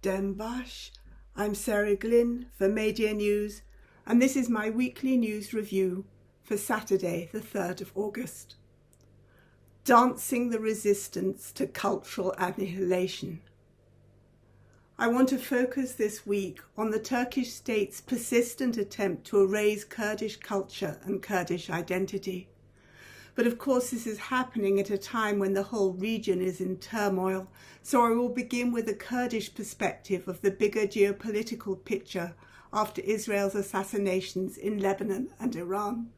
Dembash. I'm SARH GLYN for Media News, and this is my weekly news review for Saturday, the 3rd of August. Dancing the resistance to cultural annihilation. I want to focus this week on the Turkish state's persistent attempt to erase Kurdish culture and Kurdish identity. But of course this is happening at a time when the whole region is in turmoil, so I will begin with a Kurdish perspective of the bigger geopolitical picture after Israel's assassinations in Lebanon and Iran.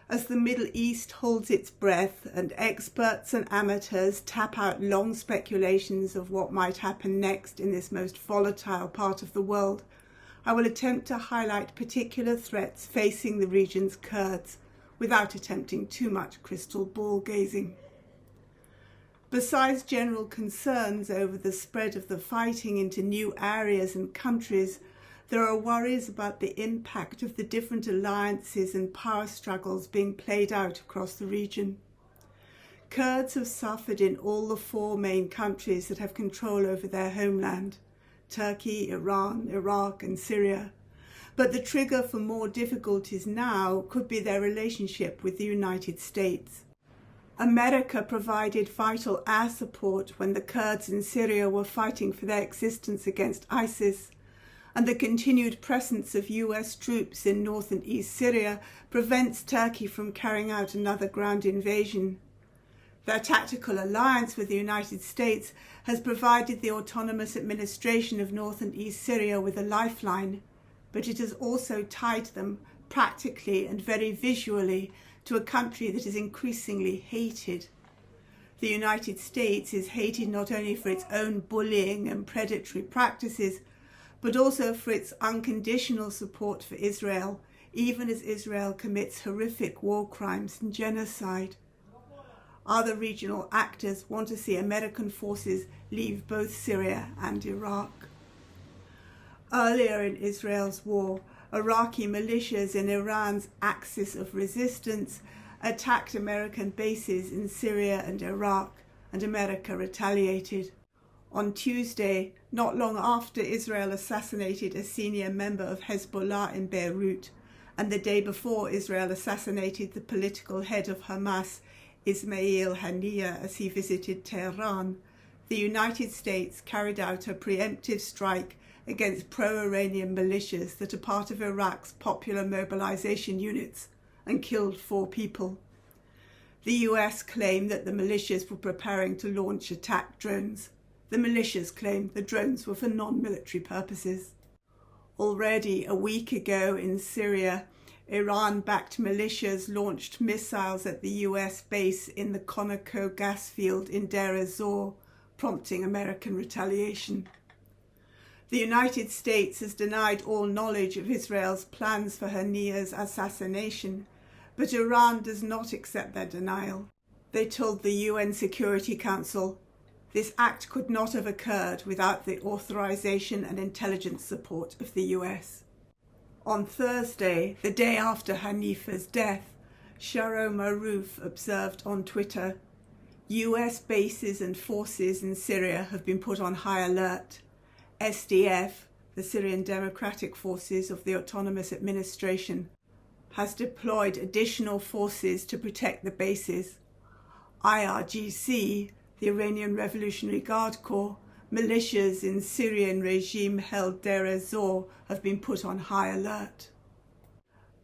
As the Middle East holds its breath and experts and amateurs tap out long speculations of what might happen next in this most volatile part of the world, I will attempt to highlight particular threats facing the region's Kurds, without attempting too much crystal ball gazing. Besides general concerns over the spread of the fighting into new areas and countries, there are worries about the impact of the different alliances and power struggles being played out across the region. Kurds have suffered in all the four main countries that have control over their homeland: Turkey, Iran, Iraq and Syria. But the trigger for more difficulties now could be their relationship with the United States. America provided vital air support when the Kurds in Syria were fighting for their existence against ISIS, and the continued presence of US troops in North and East Syria prevents Turkey from carrying out another ground invasion. Their tactical alliance with the United States has provided the autonomous administration of North and East Syria with a lifeline, but it has also tied them practically and very visually to a country that is increasingly hated. The United States is hated not only for its own bullying and predatory practices, but also for its unconditional support for Israel, even as Israel commits horrific war crimes and genocide. Other regional actors want to see American forces leave both Syria and Iraq. Earlier in Israel's war, Iraqi militias in Iran's axis of resistance attacked American bases in Syria and Iraq, and America retaliated. On Tuesday, not long after Israel assassinated a senior member of Hezbollah in Beirut, and the day before Israel assassinated the political head of Hamas, Ismail Haniyeh, as he visited Tehran, the United States carried out a preemptive strike against pro-Iranian militias that are part of Iraq's popular mobilization units and killed 4 people. The US claimed that the militias were preparing to launch attack drones. The militias claimed the drones were for non-military purposes. Already a week ago in Syria, Iran-backed militias launched missiles at the US base in the Conoco gas field in Deir ez-Zor, prompting American retaliation. The United States has denied all knowledge of Israel's plans for Haniyeh's assassination, but Iran does not accept their denial. They told the UN Security Council, "This act could not have occurred without the authorization and intelligence support of the US." On Thursday, the day after Haniyeh's death, Sharon Maruf observed on Twitter, "US bases and forces in Syria have been put on high alert. SDF, the Syrian Democratic Forces of the Autonomous Administration, has deployed additional forces to protect the bases. IRGC, the Iranian Revolutionary Guard Corps, militias in Syrian regime-held Deir ez-Zor have been put on high alert."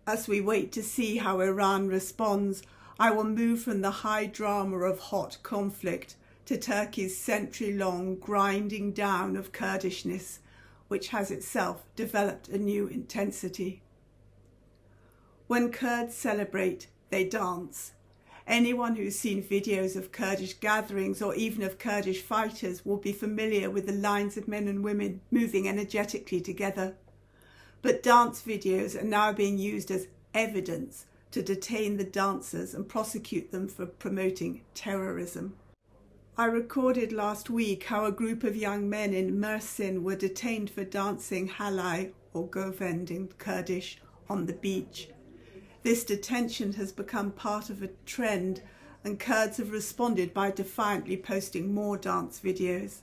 As we wait to see how Iran responds, I will move from the high drama of hot conflict to Turkey's century-long grinding down of Kurdishness, which has itself developed a new intensity. When Kurds celebrate, they dance. Anyone who's seen videos of Kurdish gatherings or even of Kurdish fighters will be familiar with the lines of men and women moving energetically together. But dance videos are now being used as evidence to detain the dancers and prosecute them for promoting terrorism. I recorded last week how a group of young men in Mersin were detained for dancing halay, or govend in Kurdish, on the beach. This detention has become part of a trend, and Kurds have responded by defiantly posting more dance videos.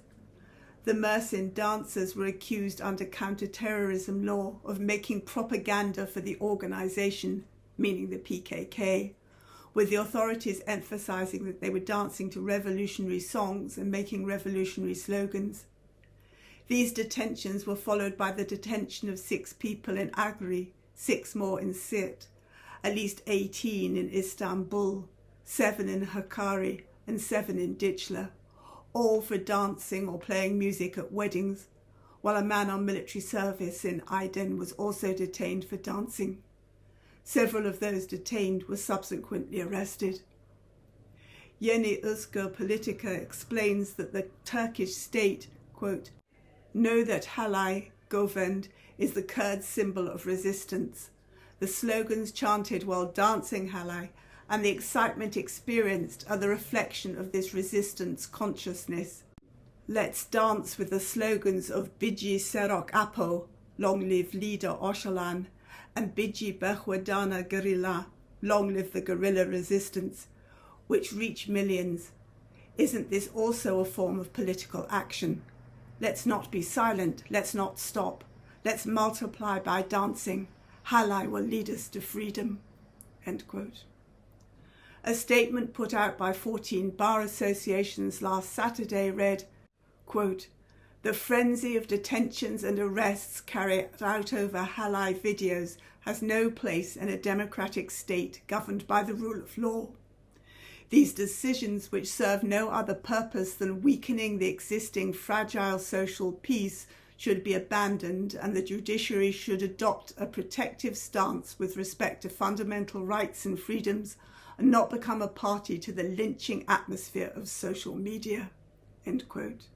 The Mersin dancers were accused under counter-terrorism law of making propaganda for the organisation, meaning the PKK, with the authorities emphasising that they were dancing to revolutionary songs and making revolutionary slogans. These detentions were followed by the detention of 6 people in Agri, 6 more in Sirt, at least 18 in Istanbul, 7 in Hakkari and 7 in Dicle, all for dancing or playing music at weddings, while a man on military service in Aydin was also detained for dancing. Several of those detained were subsequently arrested. Yeni Özgür Politika explains that the Turkish state, quote, "know that halay, govend, is the Kurds' symbol of resistance. The slogans chanted while dancing halay and the excitement experienced are the reflection of this resistance consciousness. Let's dance with the slogans of Biji Serok Apo, long live leader Öcalan, and Biji Behwedana Guerrilla, long live the guerrilla resistance, which reach millions. Isn't this also a form of political action? Let's not be silent, let's not stop. Let's multiply by dancing. Halay will lead us to freedom." End quote. A statement put out by 14 bar associations last Saturday read, quote, "The frenzy of detentions and arrests carried out over halay videos has no place in a democratic state governed by the rule of law. These decisions, which serve no other purpose than weakening the existing fragile social peace, should be abandoned, and the judiciary should adopt a protective stance with respect to fundamental rights and freedoms and not become a party to the lynching atmosphere of social media." End quote.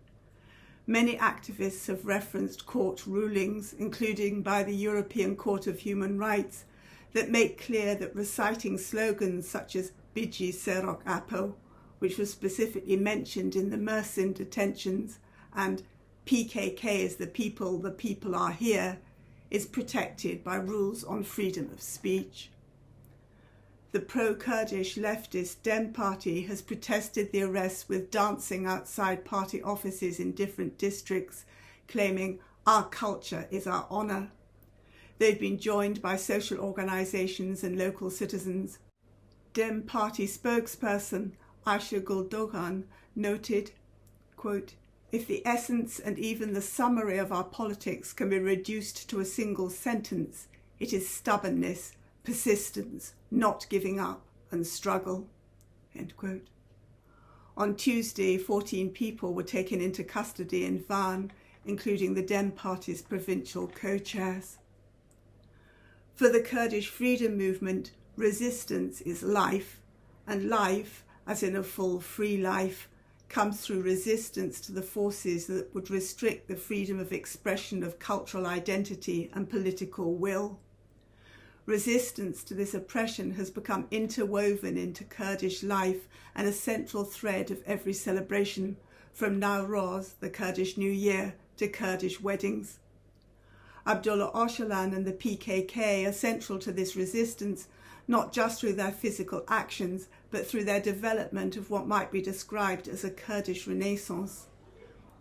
Many activists have referenced court rulings, including by the European Court of Human Rights, that make clear that reciting slogans such as Biji Serok Apo, which was specifically mentioned in the Mersin detentions, and PKK is the people are here, is protected by rules on freedom of speech. The pro-Kurdish leftist Dem Party has protested the arrests with dancing outside party offices in different districts, claiming our culture is our honour. They've been joined by social organisations and local citizens. Dem Party spokesperson Ayşe Güldoğan noted, quote, "If the essence and even the summary of our politics can be reduced to a single sentence, it is stubbornness, persistence, not giving up, and struggle." End quote. On Tuesday, 14 people were taken into custody in Van, including the Dem Party's provincial co-chairs. For the Kurdish freedom movement, resistance is life, and life, as in a full, free life, comes through resistance to the forces that would restrict the freedom of expression of cultural identity and political will. Resistance to this oppression has become interwoven into Kurdish life and a central thread of every celebration, from Nowroz, the Kurdish New Year, to Kurdish weddings. Abdullah Öcalan and the PKK are central to this resistance, not just through their physical actions, but through their development of what might be described as a Kurdish renaissance.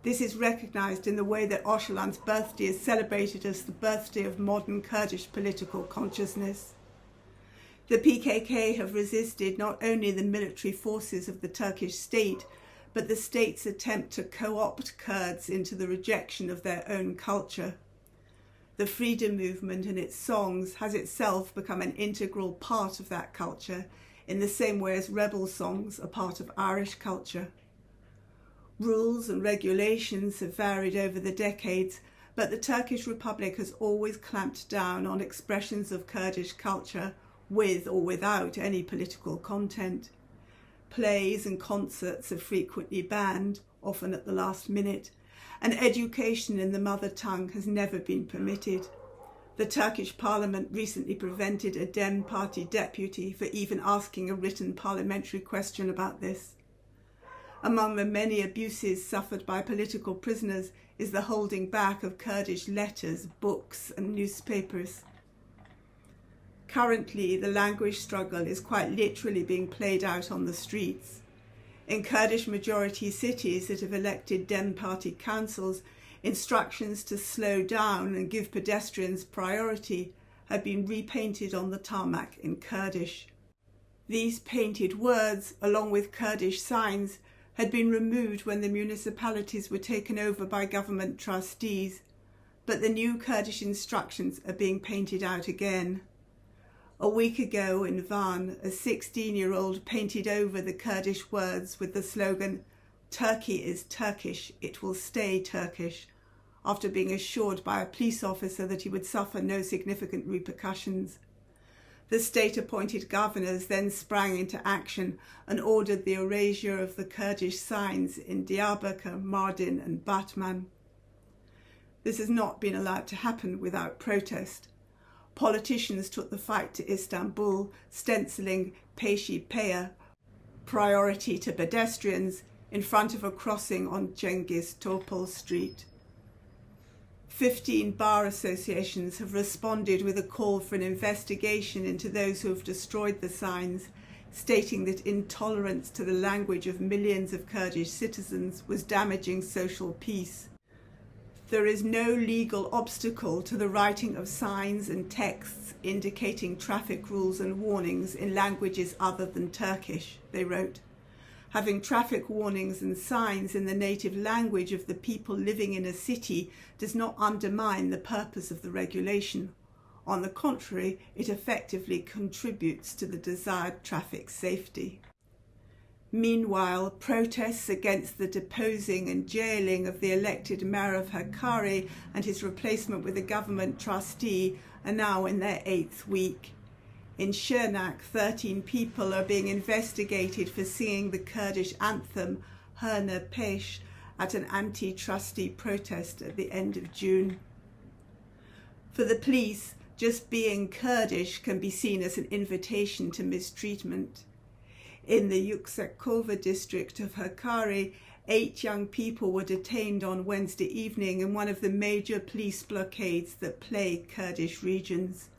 This is recognised in the way that Öcalan's birthday is celebrated as the birthday of modern Kurdish political consciousness. The PKK have resisted not only the military forces of the Turkish state, but the state's attempt to co-opt Kurds into the rejection of their own culture. The freedom movement and its songs has itself become an integral part of that culture, in the same way as rebel songs are part of Irish culture. Rules and regulations have varied over the decades, but the Turkish Republic has always clamped down on expressions of Kurdish culture with or without any political content. Plays and concerts are frequently banned, often at the last minute, and education in the mother tongue has never been permitted. The Turkish parliament recently prevented a Dem Party deputy for even asking a written parliamentary question about this. Among the many abuses suffered by political prisoners is the holding back of Kurdish letters, books and newspapers. Currently, the language struggle is quite literally being played out on the streets. In Kurdish majority cities that have elected Dem Party councils, instructions to slow down and give pedestrians priority have been repainted on the tarmac in Kurdish. These painted words, along with Kurdish signs, had been removed when the municipalities were taken over by government trustees, but the new Kurdish instructions are being painted out again. A week ago in Van, a 16-year-old painted over the Kurdish words with the slogan, "Turkey is Turkish, it will stay Turkish," after being assured by a police officer that he would suffer no significant repercussions. The state-appointed governors then sprang into action and ordered the erasure of the Kurdish signs in Diyarbakir, Mardin and Batman. This has not been allowed to happen without protest. Politicians took the fight to Istanbul, stenciling "Peşi Peya," priority to pedestrians, in front of a crossing on Cengiz Topal Street. 15 bar associations have responded with a call for an investigation into those who have destroyed the signs, stating that intolerance to the language of millions of Kurdish citizens was damaging social peace. There is no legal obstacle to the writing of signs and texts indicating traffic rules and warnings in languages other than Turkish, they wrote. Having traffic warnings and signs in the native language of the people living in a city does not undermine the purpose of the regulation. On the contrary, it effectively contributes to the desired traffic safety. Meanwhile, protests against the deposing and jailing of the elected mayor of Hakkari and his replacement with a government trustee are now in their 8th week. In Shirnak, 13 people are being investigated for singing the Kurdish anthem Herne Peş at an anti-trustee protest at the end of June. For the police, just being Kurdish can be seen as an invitation to mistreatment. In the Yüksekova district of Hakkari, 8 young people were detained on Wednesday evening in one of the major police blockades that plague Kurdish regions.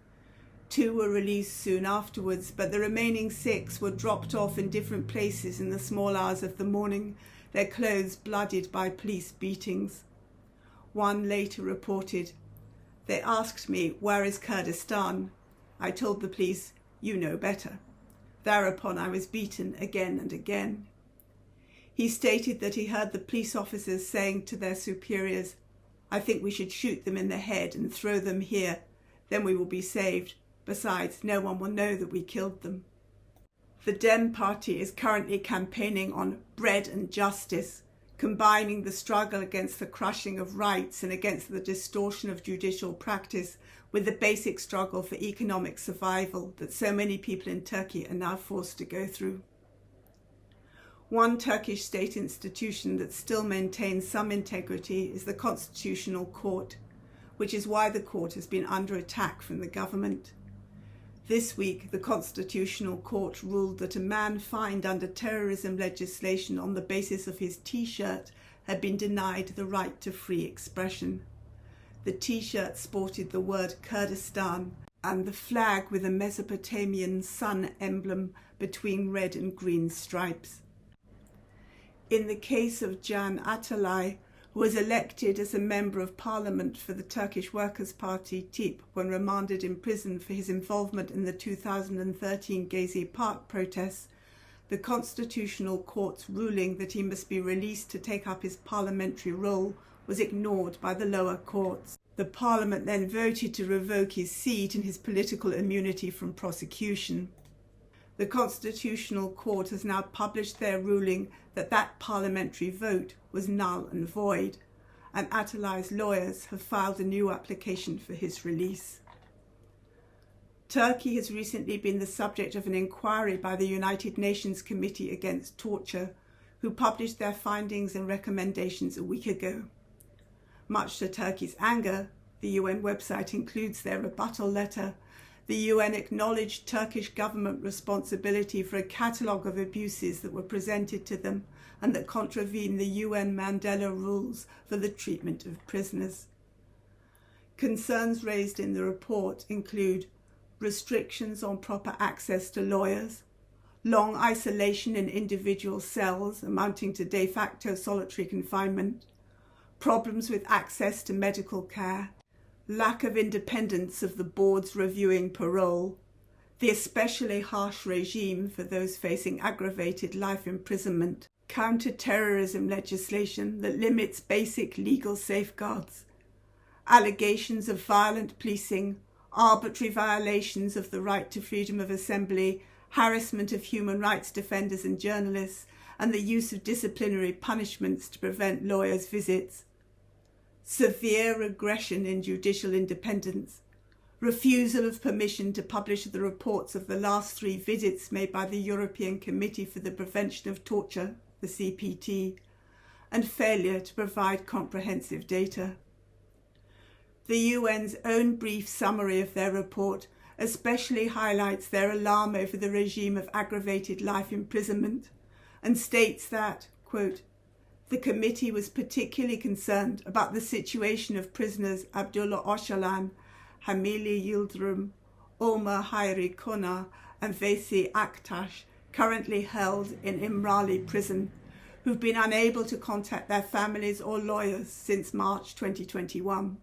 2 were released soon afterwards, but the remaining 6 were dropped off in different places in the small hours of the morning, their clothes bloodied by police beatings. One later reported, "They asked me, 'Where is Kurdistan?' I told the police, 'You know better.' Thereupon I was beaten again and again." He stated that he heard the police officers saying to their superiors, "I think we should shoot them in the head and throw them here. Then we will be saved. Besides, no one will know that we killed them." The Dem Party is currently campaigning on bread and justice, combining the struggle against the crushing of rights and against the distortion of judicial practice with the basic struggle for economic survival that so many people in Turkey are now forced to go through. One Turkish state institution that still maintains some integrity is the Constitutional Court, which is why the court has been under attack from the government. This week, the Constitutional Court ruled that a man fined under terrorism legislation on the basis of his T-shirt had been denied the right to free expression. The T-shirt sported the word Kurdistan and the flag with a Mesopotamian sun emblem between red and green stripes. In the case of Can Atalay, who was elected as a member of parliament for the Turkish Workers' Party TİP when remanded in prison for his involvement in the 2013 Gezi Park protests, the Constitutional Court's ruling that he must be released to take up his parliamentary role was ignored by the lower courts. The parliament then voted to revoke his seat and his political immunity from prosecution. The Constitutional Court has now published their ruling that that parliamentary vote was null and void, and Atalay's lawyers have filed a new application for his release. Turkey has recently been the subject of an inquiry by the United Nations Committee Against Torture, who published their findings and recommendations a week ago. Much to Turkey's anger, the UN website includes their rebuttal letter. The UN acknowledged Turkish government responsibility for a catalogue of abuses that were presented to them and that contravene the UN Mandela rules for the treatment of prisoners. Concerns raised in the report include restrictions on proper access to lawyers, long isolation in individual cells amounting to de facto solitary confinement, problems with access to medical care, lack of independence of the boards reviewing parole, the especially harsh regime for those facing aggravated life imprisonment, counter-terrorism legislation that limits basic legal safeguards, allegations of violent policing, arbitrary violations of the right to freedom of assembly, harassment of human rights defenders and journalists, and the use of disciplinary punishments to prevent lawyers' visits, severe regression in judicial independence, refusal of permission to publish the reports of the last 3 visits made by the European Committee for the Prevention of Torture, the CPT, and failure to provide comprehensive data. The UN's own brief summary of their report especially highlights their alarm over the regime of aggravated life imprisonment and states that, quote, the committee was particularly concerned about the situation of prisoners Abdullah Öcalan, Hamili Yildirim, Omar Hayri Kona and Veysi Aktaş, currently held in İmralı prison, who've been unable to contact their families or lawyers since March 2021.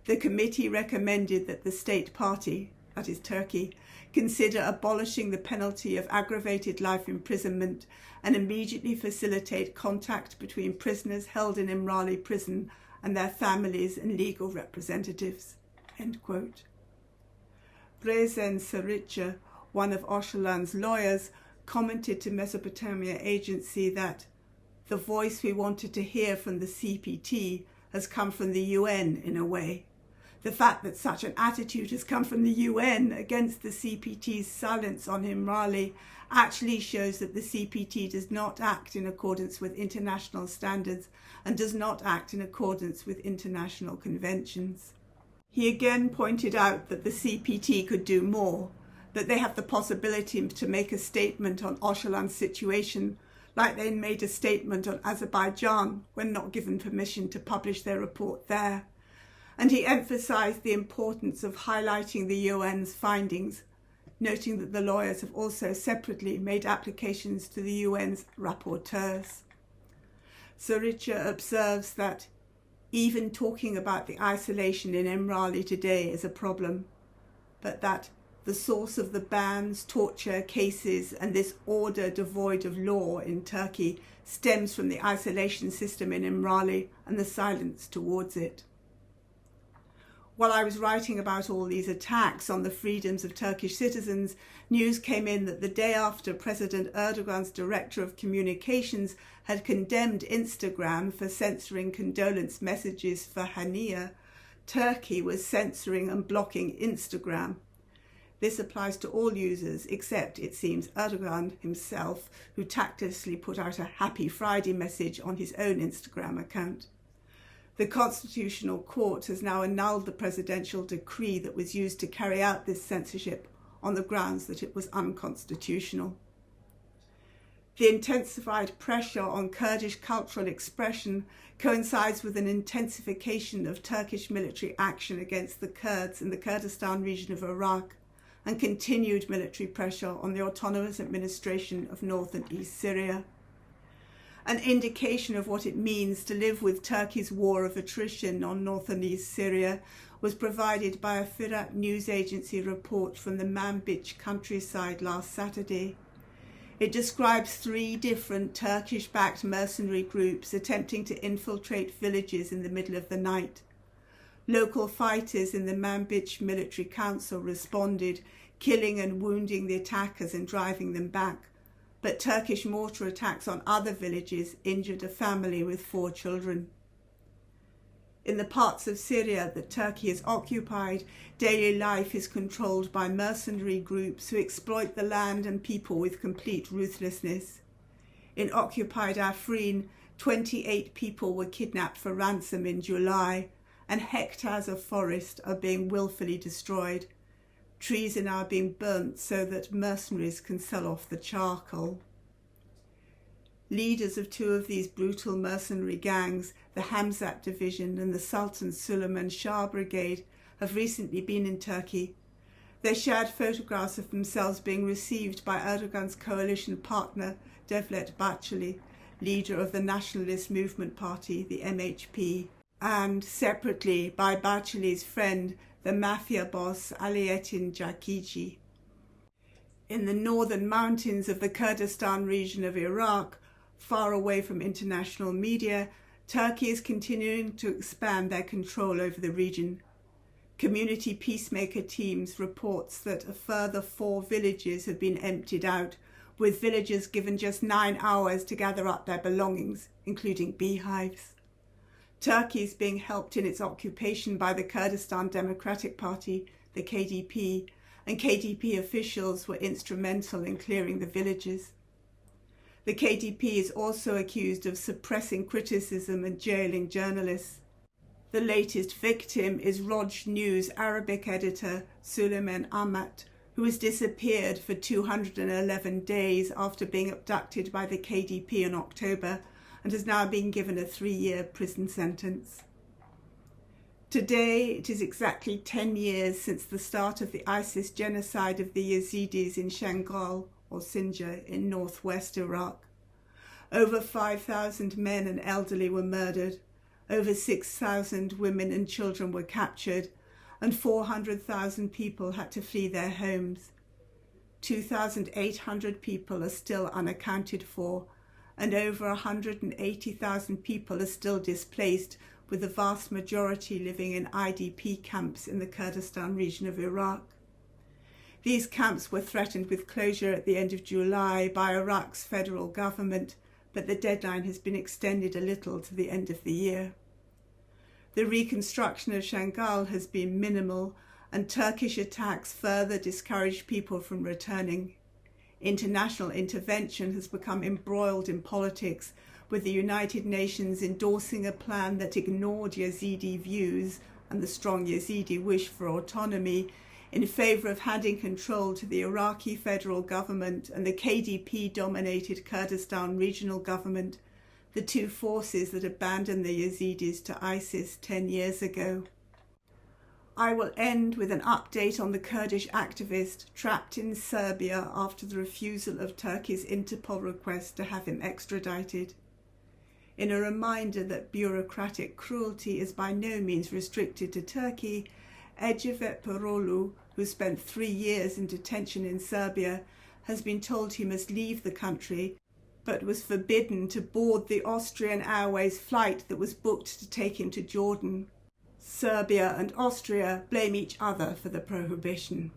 The committee recommended that the state party, that is Turkey, consider abolishing the penalty of aggravated life imprisonment and immediately facilitate contact between prisoners held in İmralı prison and their families and legal representatives. End quote. Rezen Sarıcı, one of Öcalan's lawyers, commented to Mesopotamia Agency that the voice we wanted to hear from the CPT has come from the UN in a way. The fact that such an attitude has come from the UN against the CPT's silence on İmralı actually shows that the CPT does not act in accordance with international standards and does not act in accordance with international conventions. He again pointed out that the CPT could do more, that they have the possibility to make a statement on Öcalan's situation like they made a statement on Azerbaijan when not given permission to publish their report there. And he emphasised the importance of highlighting the UN's findings, noting that the lawyers have also separately made applications to the UN's rapporteurs. Sarıcı observes that even talking about the isolation in İmralı today is a problem, but that the source of the bans, torture, cases, and this order devoid of law in Turkey stems from the isolation system in İmralı and the silence towards it. While I was writing about all these attacks on the freedoms of Turkish citizens, news came in that the day after President Erdogan's Director of Communications had condemned Instagram for censoring condolence messages for Hania, Turkey was censoring and blocking Instagram. This applies to all users except, it seems, Erdogan himself, who tactlessly put out a Happy Friday message on his own Instagram account. The Constitutional Court has now annulled the presidential decree that was used to carry out this censorship on the grounds that it was unconstitutional. The intensified pressure on Kurdish cultural expression coincides with an intensification of Turkish military action against the Kurds in the Kurdistan region of Iraq and continued military pressure on the autonomous administration of North and East Syria. An indication of what it means to live with Turkey's war of attrition on North and East Syria was provided by a Firat news agency report from the Manbij countryside last Saturday. It describes 3 different Turkish-backed mercenary groups attempting to infiltrate villages in the middle of the night. Local fighters in the Manbij military council responded, killing and wounding the attackers and driving them back. But Turkish mortar attacks on other villages injured a family with 4 children. In the parts of Syria that Turkey has occupied, daily life is controlled by mercenary groups who exploit the land and people with complete ruthlessness. In occupied Afrin, 28 people were kidnapped for ransom in July, and hectares of forest are being willfully destroyed. Trees are now being burnt so that mercenaries can sell off the charcoal. Leaders of 2 of these brutal mercenary gangs, the Hamzat Division and the Sultan Süleyman Shah Brigade, have recently been in Turkey. They shared photographs of themselves being received by Erdogan's coalition partner, Devlet Bahçeli, leader of the Nationalist Movement Party, the MHP, and separately by Bahçeli's friend, the mafia boss Alaaddin Jakici. In the northern mountains of the Kurdistan region of Iraq, far away from international media, Turkey is continuing to expand their control over the region. Community peacemaker teams reports that a further 4 villages have been emptied out, with villagers given just 9 hours to gather up their belongings, including beehives. Turkey is being helped in its occupation by the Kurdistan Democratic Party, the KDP, and KDP officials were instrumental in clearing the villages. The KDP is also accused of suppressing criticism and jailing journalists. The latest victim is Roj News Arabic editor Suleiman Ahmet, who has disappeared for 211 days after being abducted by the KDP in October and has now been given a 3-year prison sentence. Today, it is exactly 10 years since the start of the ISIS genocide of the Yazidis in Shangal or Sinjar in northwest Iraq. Over 5,000 men and elderly were murdered, over 6,000 women and children were captured, and 400,000 people had to flee their homes. 2,800 people are still unaccounted for, and over 180,000 people are still displaced, with the vast majority living in IDP camps in the Kurdistan region of Iraq. These camps were threatened with closure at the end of July by Iraq's federal government, but the deadline has been extended a little to the end of the year. The reconstruction of Shangal has been minimal, and Turkish attacks further discourage people from returning. International intervention has become embroiled in politics, with the United Nations endorsing a plan that ignored Yazidi views and the strong Yazidi wish for autonomy in favour of handing control to the Iraqi federal government and the KDP-dominated Kurdistan regional government, the 2 forces that abandoned the Yazidis to ISIS 10 years ago. I will end with an update on the Kurdish activist trapped in Serbia after the refusal of Turkey's Interpol request to have him extradited. In a reminder that bureaucratic cruelty is by no means restricted to Turkey, Ecevit Parolu, who spent 3 years in detention in Serbia, has been told he must leave the country, but was forbidden to board the Austrian Airways flight that was booked to take him to Jordan. Serbia and Austria blame each other for the prohibition.